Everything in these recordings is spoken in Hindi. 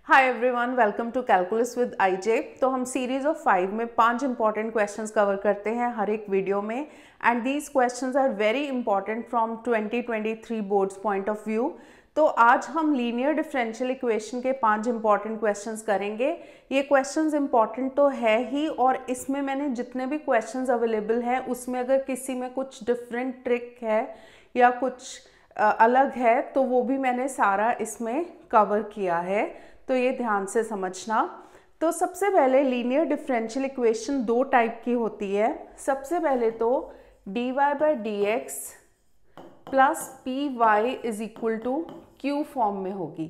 Hi everyone, welcome to calculus with IJ. तो हम सीरीज ऑफ 5 में 5 इंपॉर्टेंट क्वेश्चंस कवर करते हैं हर एक वीडियो में, and these questions are very important from 2023 boards point of view. तो आज हम लीनियर डिफरेंशियल इक्वेशन के 5 इंपॉर्टेंट क्वेश्चंस करेंगे। ये क्वेश्चंस इंपॉर्टेंट तो है ही, और इसमें मैंने जितने भी क्वेश्चंस अवेलेबल हैं उसमें अगर किसी में कुछ डिफरेंट ट्रिक है या कुछ अलग है तो वो भी मैंने सारा इसमें कवर किया है, तो ये ध्यान से समझना। तो सबसे पहले लीनियर डिफरेंशियल इक्वेशन दो टाइप की होती है। सबसे पहले तो dy by d x plus p y is equal to q form में होगी।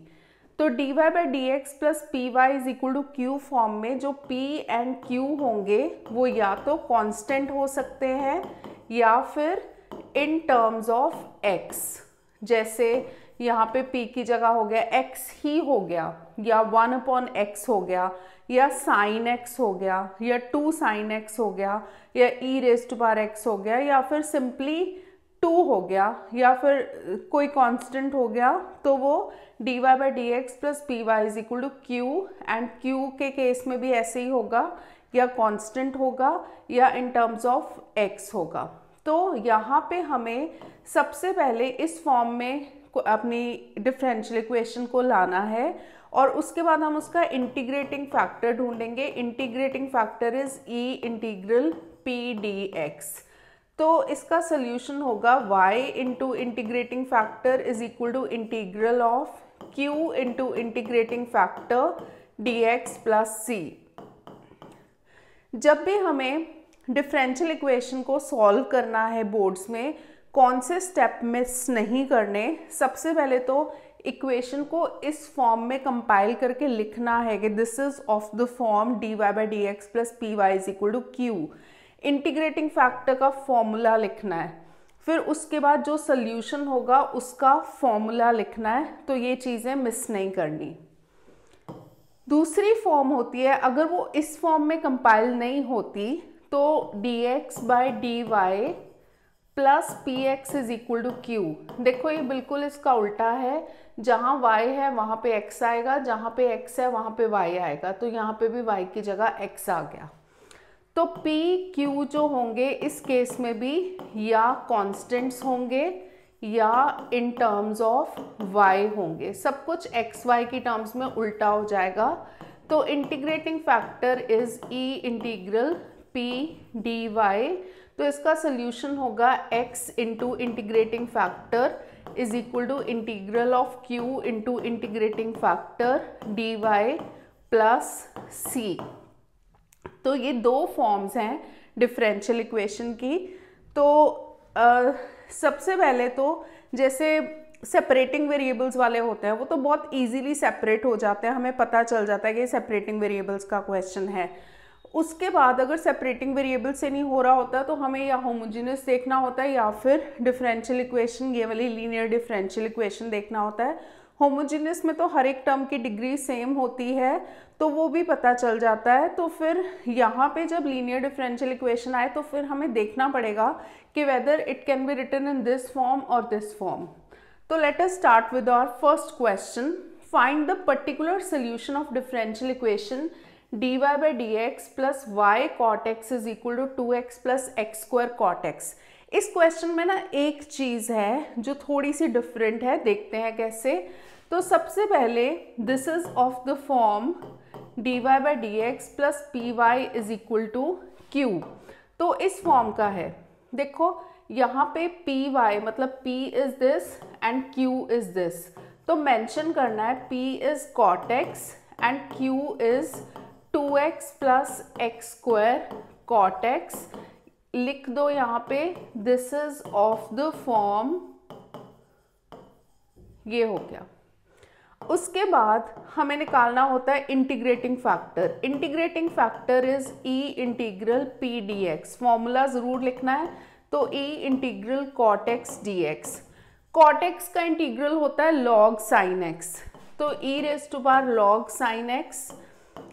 तो dy by d x plus p y is equal to q form में जो p एंड q होंगे वो या तो कांस्टेंट हो सकते हैं या फिर इन टर्म्स ऑफ x। जैसे यहाँ पे p की जगह हो गया x ही हो गया, या 1/x हो गया, या sin x हो गया, या 2 sin x हो गया, या e raise to power x हो गया, या फिर सिंपली 2 हो गया, या फिर कोई कांस्टेंट हो गया। तो वो dy by d x plus p y is equal to q, and q के केस में भी ऐसे ही होगा, या कांस्टेंट होगा या इन टर्म्स ऑफ x होगा। तो यहाँ पे हमें सबसे पहले इस फॉर्म में अपनी डिफरेंशियल इक्वेशन को लाना है, और उसके बाद हम उसका इंटीग्रेटिंग फैक्टर ढूंढेंगे। Integrating factor is e integral p dx। तो इसका सोल्यूशन होगा y into integrating factor is equal to integral of q into integrating factor dx plus c। जब भी हमें डिफरेंशियल इक्वेशन को सॉल्व करना है बोर्ड्स में, कौन से स्टेप मिस नहीं करने। सबसे पहले तो इक्वेशन को इस फॉर्म में कंपाइल करके लिखना है कि this is of the form dy by d x plus p y is equal to q. Integrating factor का फॉर्मूला लिखना है, फिर उसके बाद जो सोल्यूशन होगा उसका फॉर्मूला लिखना है। तो ये चीज़ें मिस नहीं करनी। दूसरी फॉर्म होती है, अगर वो इस फॉर्म में कंपाइल नहीं होती तो dx by d y plus p x is equal to q. देखो ये बिल्कुल इसका उल्टा है, जहाँ y है वहाँ पे x आएगा, जहाँ पे x है वहाँ पे y आएगा। तो यहाँ पे भी y की जगह x आ गया। तो p q जो होंगे इस केस में भी या कांस्टेंट्स होंगे या इन टर्म्स ऑफ y होंगे। सब कुछ x y की टर्म्स में उल्टा हो जाएगा। तो integrating factor is e integral p dy। तो इसका सोल्यूशन होगा x into integrating factor is equal to integral of q into integrating factor dy plus c। तो ये दो फॉर्म्स हैं डिफरेंशियल इक्वेशन की। तो सबसे पहले तो जैसे सेपरेटिंग वेरिएबल्स वाले होते हैं वो तो बहुत इजीली सेपरेट हो जाते हैं, हमें पता चल जाता है कि सेपरेटिंग वेरिएबल्स का क्वेश्चन है। उसके बाद अगर सेपरेटिंग वेरिएबल से नहीं हो रहा होता तो हमें या होमोजेनियस देखना होता है या फिर डिफरेंशियल इक्वेशन, ये वाली लीनियर डिफरेंशियल इक्वेशन देखना होता है। होमोजेनियस में तो हर एक टर्म की डिग्री सेम होती है तो वो भी पता चल जाता है। तो फिर यहाँ पे जब लीनियर डिफरेंशियल इक्वेशन आए तो फिर हमें देखना पड़ेगा कि whether it can be written in this form और दिस फॉर्म। तो let us start with our first question. Find the particular solution of differential equation dy by d x plus y cot x is equal to 2x plus x square cot x. इस क्वेश्चन में ना एक चीज़ है जो थोड़ी सी डिफरेंट है, देखते हैं कैसे। तो सबसे पहले this is of the form dy by d x plus p y is equal to q. तो इस फॉर्म का है। देखो यहाँ पे पी वाई मतलब p is this and q is this. तो मेंशन करना है p is cot x and q is 2x plus x square cot x. लिख दो यहाँ पे this is of the form, ये हो गया। उसके बाद हमें निकालना होता है integrating factor. Integrating factor is e integral p dx। Formula जरूर लिखना है। तो e integral cot x dx। Cot x का इंटीग्रल होता है log sin x। तो e raise to power log sin x।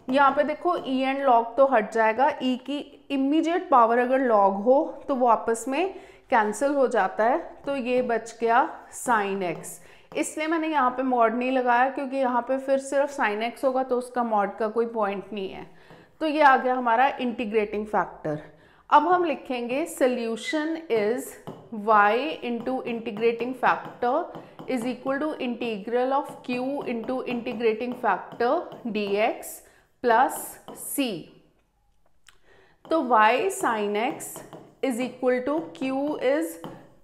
यहाँ पे देखो e एंड log तो हट जाएगा, e की इमीडिएट पावर अगर log हो तो वो आपस में कैंसिल हो जाता है। तो ये बच गया sin x। इसलिए मैंने यहाँ पे मॉड नहीं लगाया, क्योंकि यहाँ पे फिर सिर्फ साइन एक्स होगा तो उसका मॉड का कोई पॉइंट नहीं है। तो ये आ गया हमारा इंटीग्रेटिंग फैक्टर। अब हम लिखेंगे solution is y into integrating factor is equal to integral of q into integrating factor dx plus c। तो y sin x is equal to q is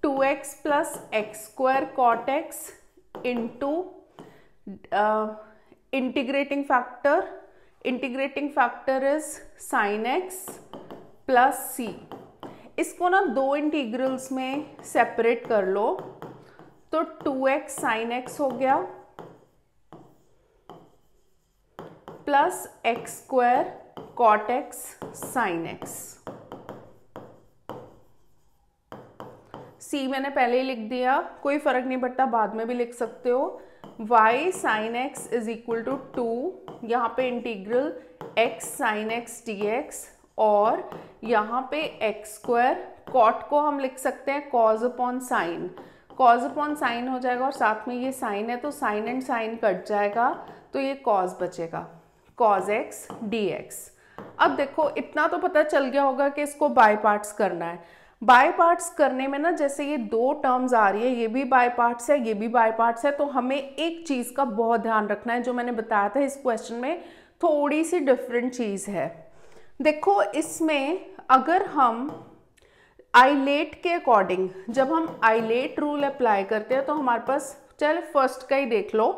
2x plus x square cot x into integrating factor is sine x plus c. इसको ना दो इंटीग्रल्स में सेपरेट कर लो, तो 2x साइन एक्स हो गया plus x square cot x sine x. C मैंने पहले ही लिख दिया, कोई फर्क नहीं पड़ता, बाद में भी लिख सकते हो। y sine x is equal to 2, यहाँ पे integral x sine x dx, और यहाँ पे एक्स स्क्वायर, कॉट को हम लिख सकते हैं cause upon sine, cause upon sine हो जाएगा, और साथ में ये साइन है तो साइन एंड साइन कट जाएगा, तो ये कॉज बचेगा, कॉज एक्स dx। अब देखो इतना तो पता चल गया होगा कि इसको बाय पार्ट्स करना है। बाय पार्ट्स करने में ना, जैसे ये दो टर्म्स आ रही है, ये भी बाय पार्ट्स है, ये भी बाय पार्ट्स है, तो हमें एक चीज़ का बहुत ध्यान रखना है, जो मैंने बताया था इस क्वेश्चन में थोड़ी सी डिफरेंट चीज़ है। देखो इसमें अगर हम आइलेट के अकॉर्डिंग, जब हम आइलेट रूल अप्लाई करते हैं तो हमारे पास, चल फर्स्ट का ही देख लो,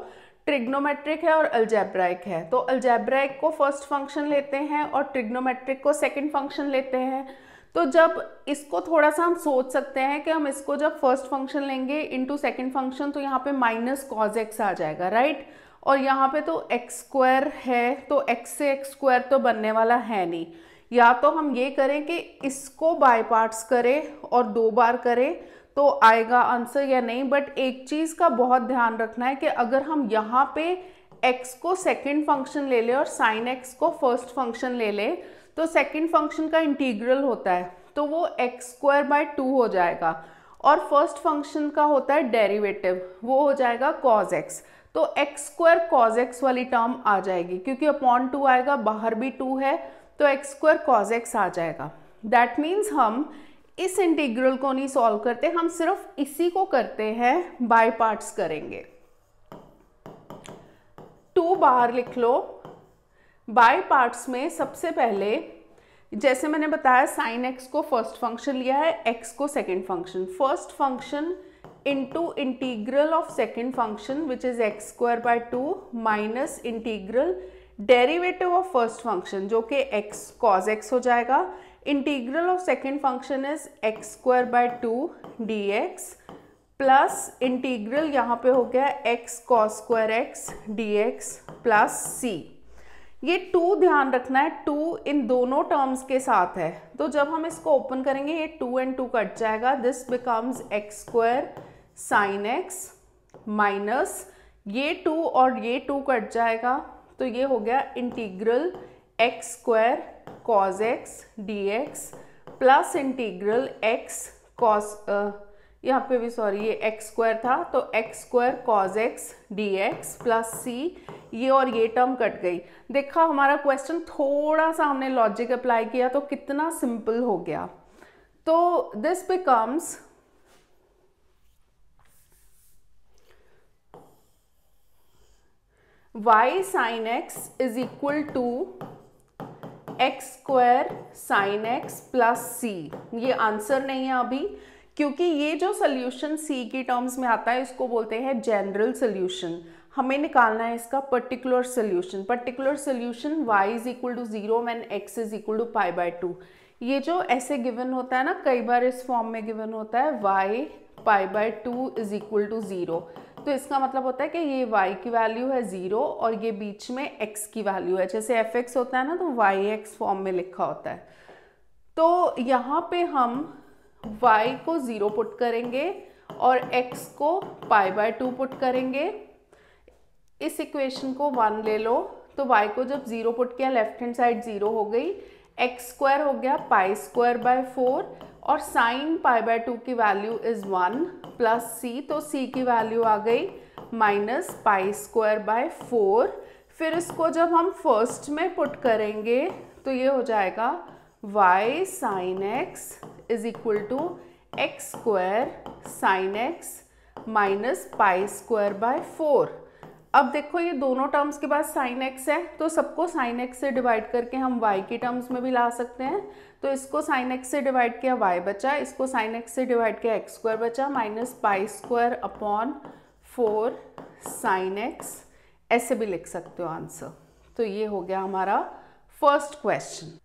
ट्रिग्नोमेट्रिक है और अलजेब्राइक है, तो अलजेब्राइक को फर्स्ट फंक्शन लेते हैं और ट्रिग्नोमेट्रिक को सेकंड फंक्शन लेते हैं। तो जब इसको थोड़ा सा हम सोच सकते हैं कि हम इसको जब फर्स्ट फंक्शन लेंगे इनटू सेकंड फंक्शन, तो यहाँ पे माइनस कॉज एक्स आ जाएगा, राइट, और यहाँ पे तो एक्स स्क्वायर है, तो एक्स से एक्स स्क्वायर तो बनने वाला है नहीं। या तो हम ये करें कि इसको बाय पार्ट्स करें और दो बार करें तो आएगा आंसर, या नहीं। बट एक चीज़ का बहुत ध्यान रखना है कि अगर हम यहाँ पे x को सेकंड फंक्शन ले लें और साइन x को फर्स्ट फंक्शन ले लें, तो सेकंड फंक्शन का इंटीग्रल होता है तो वो एक्स स्क्वायर बाय 2 हो जाएगा, और फर्स्ट फंक्शन का होता है डेरिवेटिव, वो हो जाएगा कॉज एक्स, तो एक्स स्क्वायर कॉज एक्स वाली टर्म आ जाएगी, क्योंकि अपॉन 2 आएगा, बाहर भी 2 है, तो एक्स स्क्वायर कॉज एक्स आ जाएगा। दैट मीन्स हम इस इंटीग्रल को नहीं सॉल्व करते, हम सिर्फ इसी को करते हैं, बाय पार्ट्स करेंगे। 2 बाहर लिख लो। बाय पार्ट्स में सबसे पहले, जैसे मैंने बताया, साइन एक्स को फर्स्ट फंक्शन लिया है, एक्स को second function, first function into integral of second function which is x square by 2 minus integral derivative of first function जो कि एक्स कॉज एक्स हो जाएगा। Integral of second function is x square by 2 dx plus integral यहाँ पे हो गया x cos square x dx plus c। ये 2 ध्यान रखना है, 2 इन दोनों टर्म्स के साथ है, तो जब हम इसको ओपन करेंगे ये 2 and 2 कट जाएगा, this becomes x square sine x minus ये 2 और ये 2 कट जाएगा, तो ये हो गया integral x square cos x dx plus integral x cos, यहाँ पे भी सॉरी ये एक्स स्क्वायर था, तो x square cos x dx plus c, ये और ये टर्म कट गई। देखा हमारा क्वेश्चन थोड़ा सा हमने लॉजिक अप्लाई किया तो कितना सिंपल हो गया। तो this becomes y sine x is equal to x square sine x plus c. ये आंसर नहीं है अभी, क्योंकि ये जो सोल्यूशन c की टर्म्स में आता है इसको बोलते हैं जनरल सोल्यूशन। हमें निकालना है इसका particular solution. Particular solution y is equal to 0 when x is equal to pi by 2। ये जो ऐसे गिवन होता है ना, कई बार इस फॉर्म में गिवन होता है y pi by 2 is equal to 0, तो इसका मतलब होता है कि ये y की वैल्यू है 0 और ये बीच में x की वैल्यू है। जैसे fx होता है ना, तो yx फॉर्म में लिखा होता है। तो यहाँ पे हम y को 0 पुट करेंगे और x को पाई बाय 2 पुट करेंगे। इस इक्वेशन को 1 ले लो, तो y को जब 0 पुट किया, लेफ्ट हैंड साइड 0 हो गई, एक्स स्क्वायर हो गया पाई स्क्वायर बाय 4 और साइन पाई बाय 2 की वैल्यू इज 1 प्लस c, तो c की वैल्यू आ गई माइनस पाई स्क्वायर बाय 4। फिर इसको जब हम फर्स्ट में पुट करेंगे तो ये हो जाएगा y sine x is equal to x square sine x minus pi square by 4। अब देखो ये दोनों टर्म्स के बाद साइन x है तो सबको साइन x से डिवाइड करके हम y की टर्म्स में भी ला सकते हैं। तो इसको साइन x से डिवाइड किया y बचा, इसको साइन x से डिवाइड किया एक्स स्क्वायर बचा, minus pi square upon 4 sine x, ऐसे भी लिख सकते हो आंसर। तो ये हो गया हमारा फर्स्ट क्वेश्चन।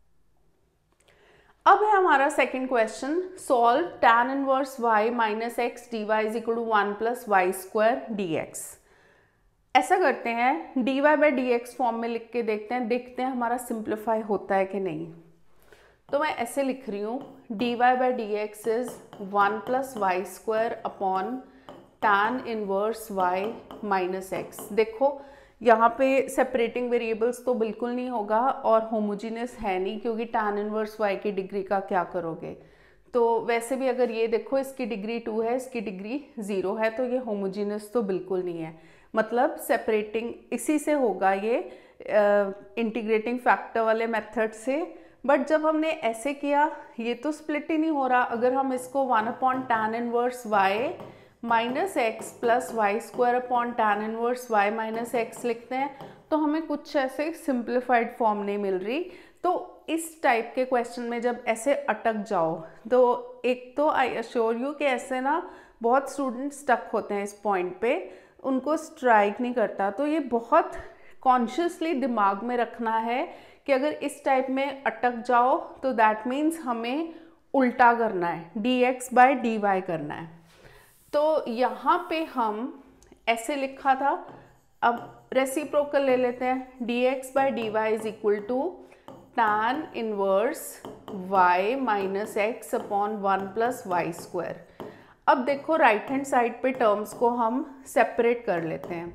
अब है हमारा second question, solve tan inverse y minus x d y is equal to 1 plus y square d x. ऐसा करते हैं dy by d x form में लिख के देखते हैं हमारा सिंप्लीफाई होता है कि नहीं। तो मैं ऐसे लिख रही हूँ dy by d x is 1 plus y square upon tan inverse y minus x. देखो यहाँ पे सेपरेटिंग वेरिएबल्स तो बिल्कुल नहीं होगा और होमोजीनियस है नहीं, क्योंकि tan इनवर्स y की डिग्री का क्या करोगे। तो वैसे भी अगर ये देखो इसकी डिग्री 2 है, इसकी डिग्री 0 है, तो ये होमोजीनियस तो बिल्कुल नहीं है। मतलब सेपरेटिंग इसी से होगा ये इंटीग्रेटिंग फैक्टर वाले मेथड से। बट जब हमने ऐसे किया ये तो स्प्लिट ही नहीं हो रहा। अगर हम इसको 1 upon tan inverse y minus x plus y square upon tan inverse y minus x लिखते हैं तो हमें कुछ ऐसे सिंप्लीफाइड फॉर्म नहीं मिल रही। तो इस टाइप के क्वेश्चन में जब ऐसे अटक जाओ तो एक तो आई अश्योर यू कि ऐसे ना बहुत स्टूडेंट स्टक होते हैं इस पॉइंट पे, उनको स्ट्राइक नहीं करता। तो ये बहुत कॉन्शियसली दिमाग में रखना है कि अगर इस टाइप में अटक जाओ तो दैट मीन्स हमें उल्टा करना है, dx बाय dy करना है। तो यहाँ पे हम ऐसे लिखा था, अब रेसिप्रोकल ले लेते हैं, dx by d y is equal to tan inverse y minus x upon 1 plus y square. अब देखो राइट हैंड साइड पे टर्म्स को हम सेपरेट कर लेते हैं।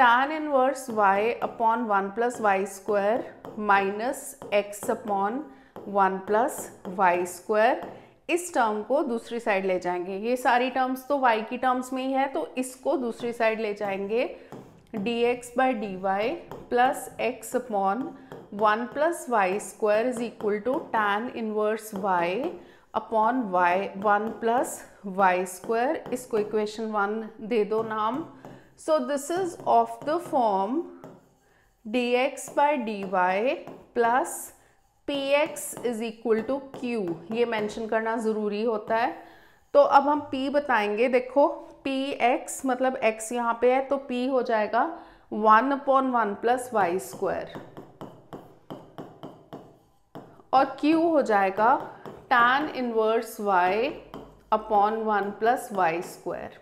tan inverse y upon 1 plus y square minus x upon 1 plus y square, इस टर्म को दूसरी साइड ले जाएंगे। ये सारी टर्म्स तो y की टर्म्स में ही है तो इसको दूसरी साइड ले जाएंगे। dx by d y plus x upon 1 plus y square is equal to tan inverse y upon y 1 plus y square. इसको इक्वेशन 1 दे दो नाम। So this is of the form dx by d y plus px is equal to q। ये मेंशन करना ज़रूरी होता है। तो अब हम p बताएंगे। देखो px मतलब x यहाँ पे है तो p हो जाएगा 1 अपॉन 1 प्लस वाई स्क्वायर और q हो जाएगा tan inverse y upon 1 plus y square.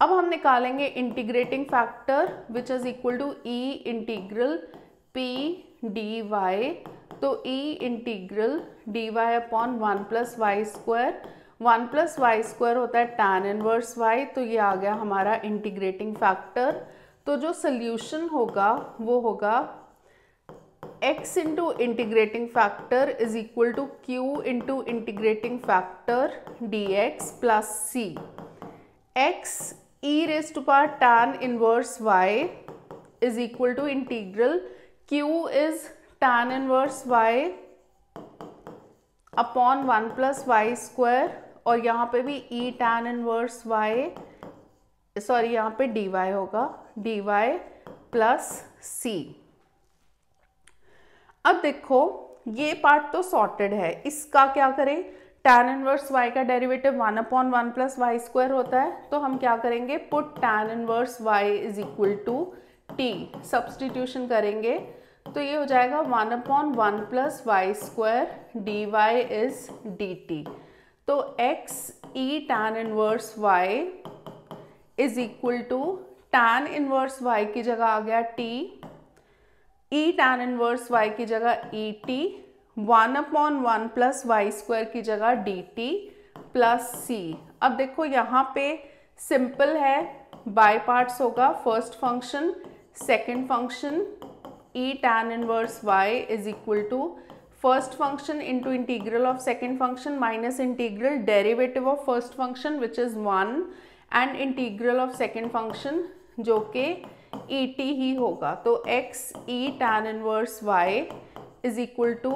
अब हम निकालेंगे integrating factor which is equal to e integral p d y. तो e integral d y upon 1 plus y square, 1 plus y square होता है tan इनवर्स y, तो ये आ गया हमारा इंटीग्रेटिंग फैक्टर। तो जो सोल्यूशन होगा वो होगा x into integrating factor is equal to q into integrating factor dx plus c। x e raise to power tan inverse y is equal to integral q is tan inverse y upon 1 plus y square और यहाँ पे भी e tan inverse y, sorry यहाँ पे dy होगा, dy प्लस c। अब देखो ये पार्ट तो सॉर्टेड है, इसका क्या करें। tan इनवर्स y का derivative 1 upon 1 plus y square होता है तो हम क्या करेंगे, put tan inverse y is equal to t, substitution करेंगे तो ये हो जाएगा 1 upon 1 plus y square d y is d t. तो x e tan inverse y is equal to tan inverse y की जगह आ गया t, e tan inverse y की जगह e t, 1 upon 1 plus y square की जगह डी टी प्लस c। अब देखो यहाँ पे सिंपल है, बाय पार्ट्स होगा, first function second function e tan inverse y is equal to first function into integral of second function minus integral derivative of first function which is 1 and integral of second function जो कि ई टी ही होगा, तो x e tan inverse y is equal to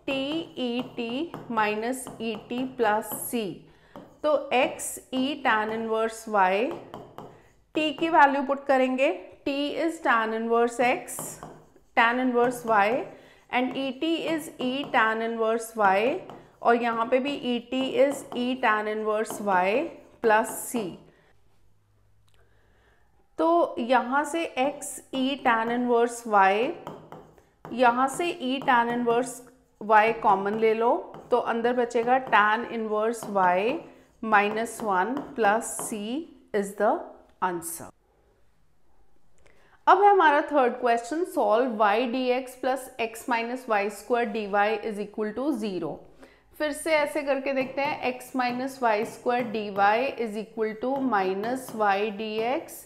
t e t minus e t plus c. तो x e tan inverse y, t की वैल्यू पुट करेंगे, t is tan inverse x tan inverse y and et is e tan inverse y, और यहाँ पे भी et is e tan inverse y plus c। तो यहाँ से x e tan inverse y, यहाँ से e tan inverse y common ले लो, तो अंदर बचेगा tan inverse y minus 1 plus c is the answer. अब है हमारा third question, solve y dx plus x minus y square d y is equal to 0। फिर से ऐसे करके देखते हैं, x minus y square d y is equal to minus y d x.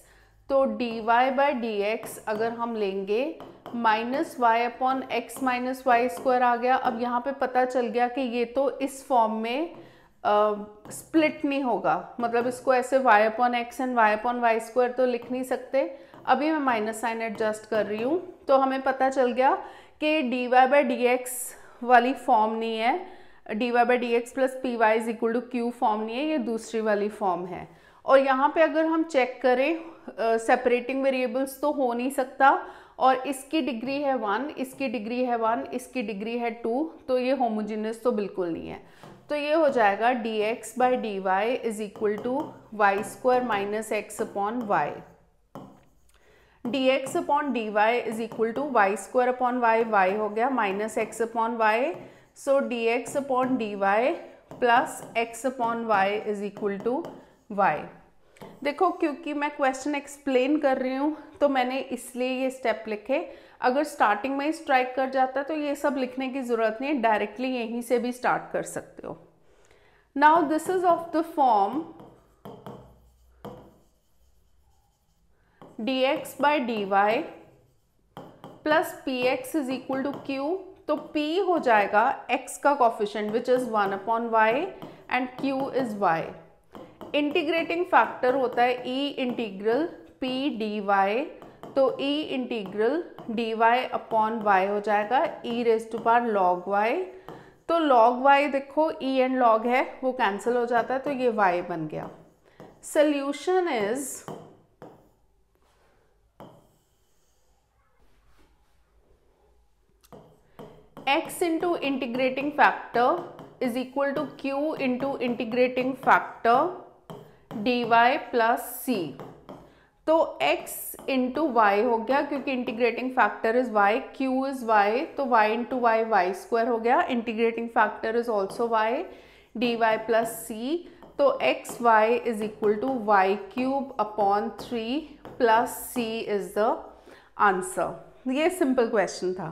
तो d y by d x अगर हम लेंगे, minus y upon x minus y square आ गया। अब यहाँ पे पता चल गया कि ये तो इस फॉर्म में स्प्लिट नहीं होगा, मतलब इसको ऐसे y upon x and y upon y square तो लिख नहीं सकते। अभी मैं माइनस साइन एडजस्ट कर रही हूँ, तो हमें पता चल गया कि d y by d x वाली फॉर्म नहीं है, d y by d x plus p y is equal to q form नहीं है, ये दूसरी वाली फॉर्म है। और यहाँ पे अगर हम चेक करें, सेपरेटिंग वेरिएबल्स तो हो नहीं सकता, और इसकी डिग्री है 1, इसकी डिग्री है 1, इसकी डिग्री है 2, तो ये होमोजेनियस तो बिल्कुल नहीं है। तो ये हो जाएगा d x by d y is equal to y square minus x upon y. D x upon d y is equal to y square upon y, y हो गया minus x upon y. So d x upon d y plus x upon y is equal to y. देखो, क्योंकि मैं क्वेश्चन एक्सप्लेन कर रही हूँ तो मैंने इसलिए ये स्टेप लिखे। अगर स्टार्टिंग में ही स्ट्राइक कर जाता तो ये सब लिखने की ज़रूरत नहीं, डायरेक्टली यहीं से भी स्टार्ट कर सकते हो। Now this is of the form dx by d y plus p x is equal to q. तो p हो जाएगा x का coefficient which is 1 upon y and q is y। Integrating factor होता है e integral p d y, तो e integral d y upon y हो जाएगा e raise to power log y। तो log y देखो e एंड log है वो कैंसिल हो जाता है, तो ये y बन गया। Solution is x into integrating factor is equal to q into integrating factor d y plus c. तो x इंटू वाई हो गया, क्योंकि integrating factor is y, q is y, तो y into y y square हो गया, integrating factor is also y, d y plus c. तो x y is equal to y cube upon 3 plus c is the answer. ये सिंपल क्वेश्चन था।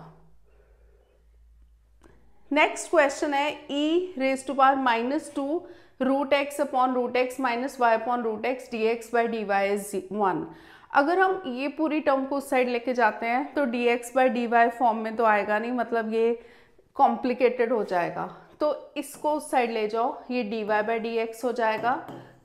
नेक्स्ट क्वेश्चन है e raise to power minus 2 root x upon root x minus y upon root x d x by d y is 1। अगर हम ये पूरी टर्म को उस साइड लेके जाते हैं तो d x by d y form में तो आएगा नहीं, मतलब ये कॉम्प्लिकेटेड हो जाएगा। तो इसको उस साइड ले जाओ, ये d y by d x हो जाएगा।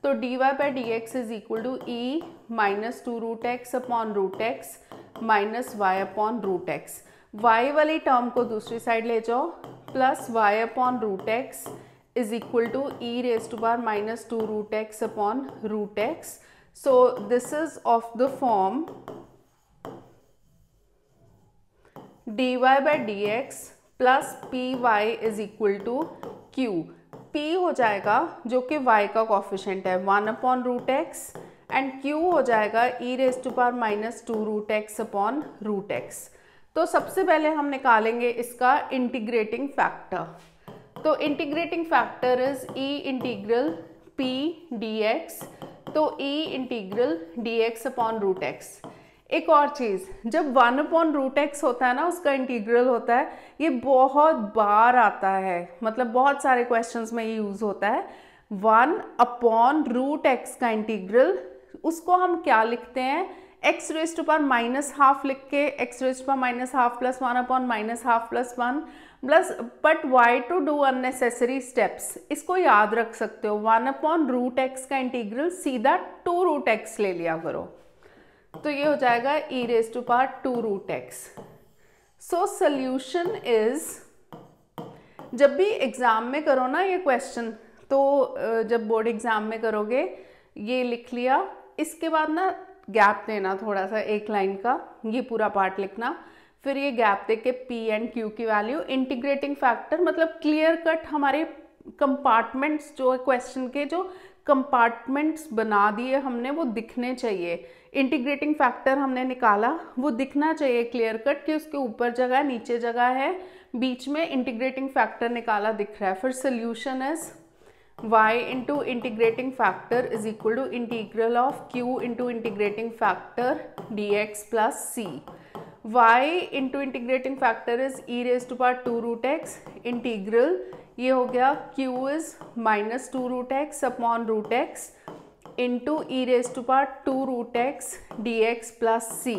तो d y by d x is equal to e minus 2 root x upon root x minus y upon root x. Y वाली टर्म को दूसरी साइड ले जाओ, plus y upon root x is equal to e raise to power minus 2 root x upon root x. So this is of the form d y by d x plus p y is equal to q. p हो जाएगा जो कि y का कॉफिशिएंट है 1 upon root x, and q हो जाएगा e raise to power minus 2 root x upon root x. तो सबसे पहले हम निकालेंगे इसका इंटीग्रेटिंग फैक्टर। तो integrating factor is e integral p dx, तो e integral dx upon root x. एक और चीज़, जब 1 अपॉन रूट एक्स होता है ना, उसका इंटीग्रल होता है, ये बहुत बार आता है, मतलब बहुत सारे क्वेश्चंस में ये यूज़ होता है। 1 अपॉन रूट एक्स का इंटीग्रल, उसको हम क्या लिखते हैं, x raise to power minus half लिख के x raise to power minus half plus 1 upon minus half plus 1 plus, but why to do unnecessary steps, इसको याद रख सकते हो 1 अपॉन रूट एक्स का इंटीग्रल सीधा 2 रूट एक्स ले लिया करो, तो ये हो जाएगा e raise to power 2 root x. So solution is, जब भी एग्जाम में करो ना ये क्वेश्चन, तो जब बोर्ड एग्जाम में करोगे ये लिख लिया, इसके बाद ना गैप देना थोड़ा सा, एक लाइन का ये पूरा पार्ट लिखना, फिर ये गैप दे के पी एंड क्यू की वैल्यू, इंटीग्रेटिंग फैक्टर मतलब क्लियर कट हमारे कंपार्टमेंट्स जो क्वेश्चन के जो कंपार्टमेंट्स बना दिए हमने वो दिखने चाहिए। इंटीग्रेटिंग फैक्टर हमने निकाला वो दिखना चाहिए क्लियर कट कि उसके ऊपर जगह है नीचे जगह है, बीच में इंटीग्रेटिंग फैक्टर निकाला दिख रहा है। फिर solution is y into integrating factor is equal to integral of q into integrating factor dx plus c। y into integrating factor is e raise to power 2 root x, integral ये हो गया q is minus 2 root x upon root x into e raise to power 2 root x d x plus c.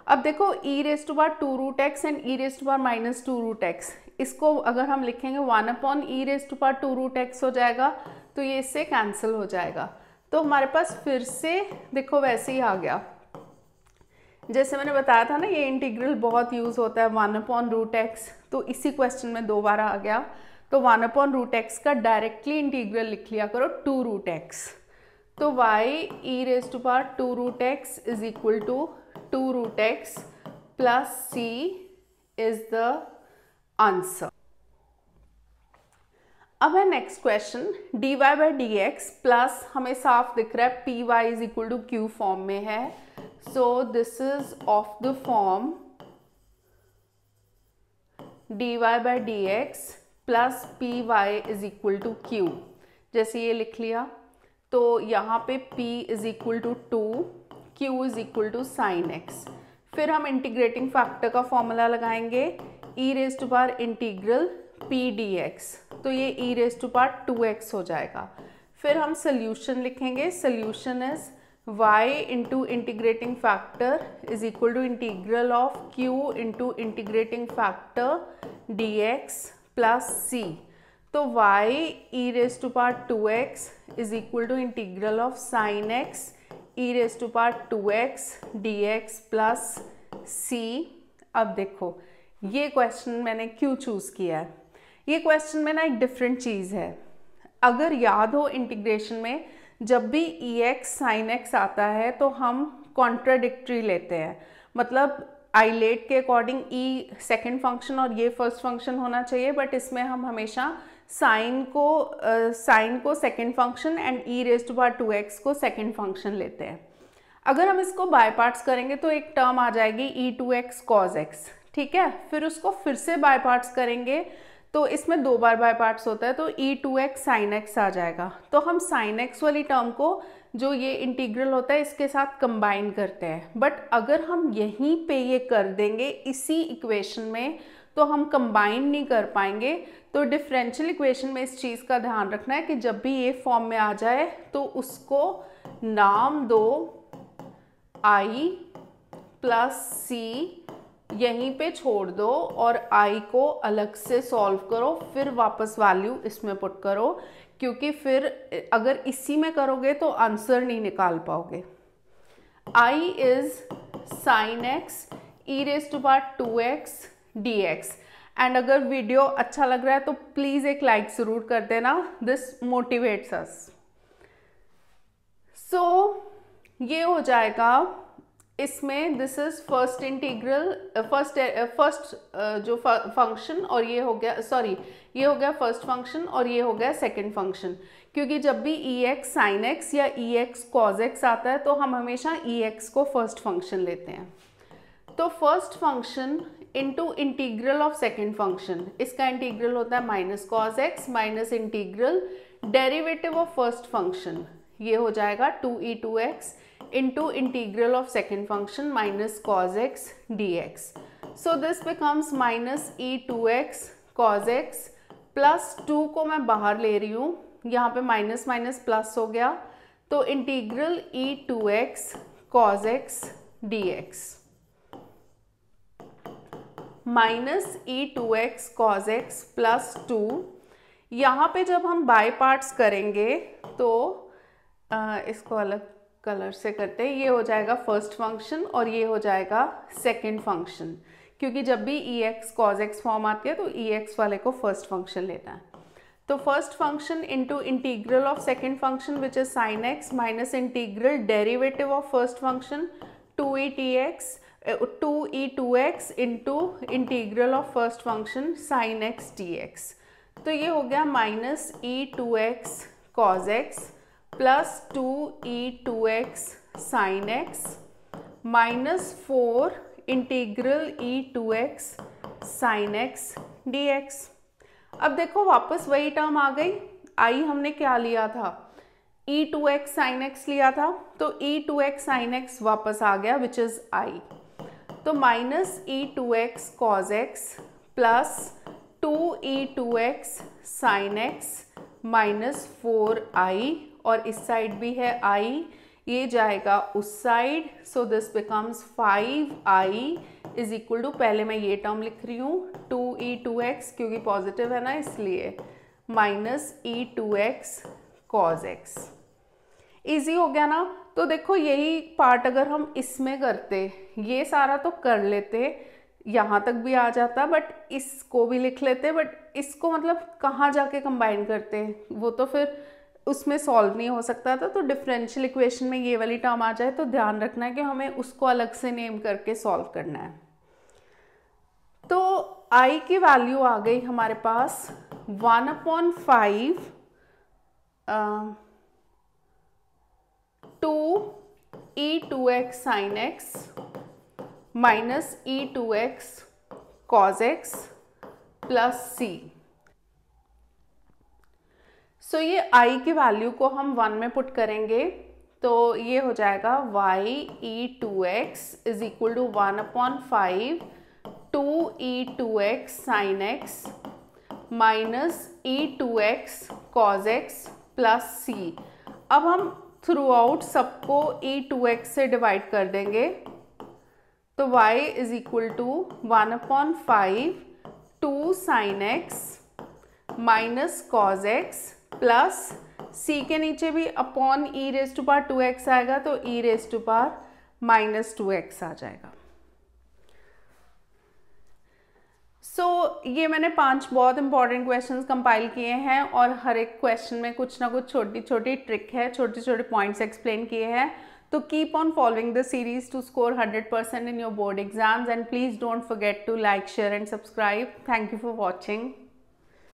अब देखो e raise to power 2 root x and E raise to power minus 2 root x, इसको अगर हम लिखेंगे 1 upon e raise to power 2 root x हो जाएगा, तो ये इससे कैंसिल हो जाएगा। तो हमारे पास फिर से देखो वैसे ही आ गया, जैसे मैंने बताया था ना ये इंटीग्रल बहुत यूज़ होता है 1 अपॉन रूट एक्स, तो इसी क्वेश्चन में 2 बार आ गया। तो 1 अपॉन रूट एक्स का डायरेक्टली इंटीग्रल लिख लिया करो 2 रूट एक्स, तो y e raise to power 2 root x is equal to 2 root x plus c is the answer. अब है next question, dy by d x plus हमें साफ दिख रहा है py is equal to q form में है, so this is of the form dy by d x plus py is equal to q। जैसे ये लिख लिया, तो यहाँ पे p is equal to 2, q is equal to sine x। फिर हम इंटीग्रेटिंग फैक्टर का फॉर्मूला लगाएंगे e raise to power integral p dx, तो ये e raise to power 2x हो जाएगा। फिर हम सोल्यूशन लिखेंगे, solution is y into integrating factor is equal to integral of q into integrating factor dx plus c। तो y e raise to power 2x is equal to integral of sine x e raise to power 2x dx plus c। अब देखो ये क्वेश्चन मैंने क्यों चूज़ किया है, ये क्वेश्चन में ना एक डिफरेंट चीज़ है। अगर याद हो इंटीग्रेशन में जब भी ex sin x आता है तो हम कॉन्ट्राडिक्टरी लेते हैं, मतलब आइलेट के अकॉर्डिंग e सेकंड फंक्शन और ये फर्स्ट फंक्शन होना चाहिए, बट इसमें हम हमेशा साइन को second function and e raise to power 2x को सेकंड फंक्शन लेते हैं। अगर हम इसको बाय पार्ट्स करेंगे तो एक टर्म आ जाएगी e2x cos x, ठीक है। फिर उसको फिर से बाय पार्ट्स करेंगे तो इसमें 2 बार बाय पार्ट्स होता है, तो e2x sin x आ जाएगा। तो हम sin x वाली टर्म को जो ये इंटीग्रल होता है इसके साथ कंबाइन करते हैं, बट अगर हम यहीं पे ये कर देंगे इसी इक्वेशन में तो हम कंबाइन नहीं कर पाएंगे। तो डिफरेंशियल इक्वेशन में इस चीज़ का ध्यान रखना है कि जब भी ये फॉर्म में आ जाए तो उसको नाम दो i प्लस c, यहीं पे छोड़ दो और i को अलग से सॉल्व करो, फिर वापस वैल्यू इसमें पुट करो, क्योंकि फिर अगर इसी में करोगे तो आंसर नहीं निकाल पाओगे। i is sine x e raise to power 2x dx। And अगर वीडियो अच्छा लग रहा है तो प्लीज़ एक लाइक ज़रूर कर देना, दिस मोटिवेट्स अस। सो ये हो जाएगा इसमें, this is first integral, first जो फंक्शन, और ये हो गया, सॉरी ये हो गया फर्स्ट फंक्शन और ये हो गया सेकंड फंक्शन, क्योंकि जब भी ex sin x या ex cos x आता है तो हम हमेशा ex को फर्स्ट फंक्शन लेते हैं। तो first function into integral of second function, इसका इंटीग्रल होता है minus cos x minus integral derivative of first function, ये हो जाएगा 2e2x into integral of second function minus cos x d x. So this becomes minus e2x cos x plus 2 को मैं बाहर ले रही हूँ, यहाँ पे माइनस माइनस प्लस हो गया, तो integral e2x cos x dx minus e2x cos x plus 2। यहाँ पे जब हम बाय पार्ट्स करेंगे तो इसको अलग कलर से करते हैं, ये हो जाएगा फर्स्ट फंक्शन और ये हो जाएगा सेकंड फंक्शन, क्योंकि जब भी ex cos x फॉर्म आती है तो ex वाले को फर्स्ट फंक्शन लेना है। तो first function into integral of second function which is sine x minus integral derivative of first function 2e2x into integral of first function sine x dx। तो ये हो गया minus e2x cos x plus 2e2x sine x minus 4 integral e2x sign x dx। अब देखो वापस वही टर्म आ गई, आई हमने क्या लिया था, e2x sin x लिया था, तो e2x sin x वापस आ गया विच इज i। तो minus e2x cos x plus 2e2x sin x minus 4i, और इस साइड भी है i, ये जाएगा उस side, so this becomes 5i is equal to, पहले मैं ये टर्म लिख रही हूँ 2e2x क्योंकि पॉजिटिव है ना इसलिए, minus e2x cos x। Easy हो गया ना। तो देखो यही पार्ट अगर हम इसमें करते, ये सारा तो कर लेते, यहाँ तक भी आ जाता, बट इसको भी लिख लेते, बट इसको मतलब कहाँ जाके कंबाइन करते, वो तो फिर उसमें सॉल्व नहीं हो सकता था। तो डिफरेंशियल इक्वेशन में ये वाली टर्म आ जाए तो ध्यान रखना है कि हमें उसको अलग से नेम करके सॉल्व करना है। तो i की वैल्यू आ गई हमारे पास 1/5 2e2x sin x minus e2x cos x plus c। सो ये i की वैल्यू को हम 1 में पुट करेंगे तो ये हो जाएगा y e2x is equal to 1/5 2e2x sin x minus e2x cos x plus c। अब हम थ्रू आउट सबको e2x से डिवाइड कर देंगे, तो y is equal to 1/5 2 sin x minus cos x plus c के नीचे भी upon e raise to power 2x आएगा, तो e raise to power minus 2x आ जाएगा। ये मैंने 5 बहुत इंपॉर्टेंट क्वेश्चंस कंपाइल किए हैं और हर एक क्वेश्चन में कुछ ना कुछ छोटी छोटी ट्रिक है, छोटे छोटे पॉइंट्स एक्सप्लेन किए हैं। तो keep on following the series to score 100% in your board exams, and please don't forget to like, share and subscribe. Thank you for watching.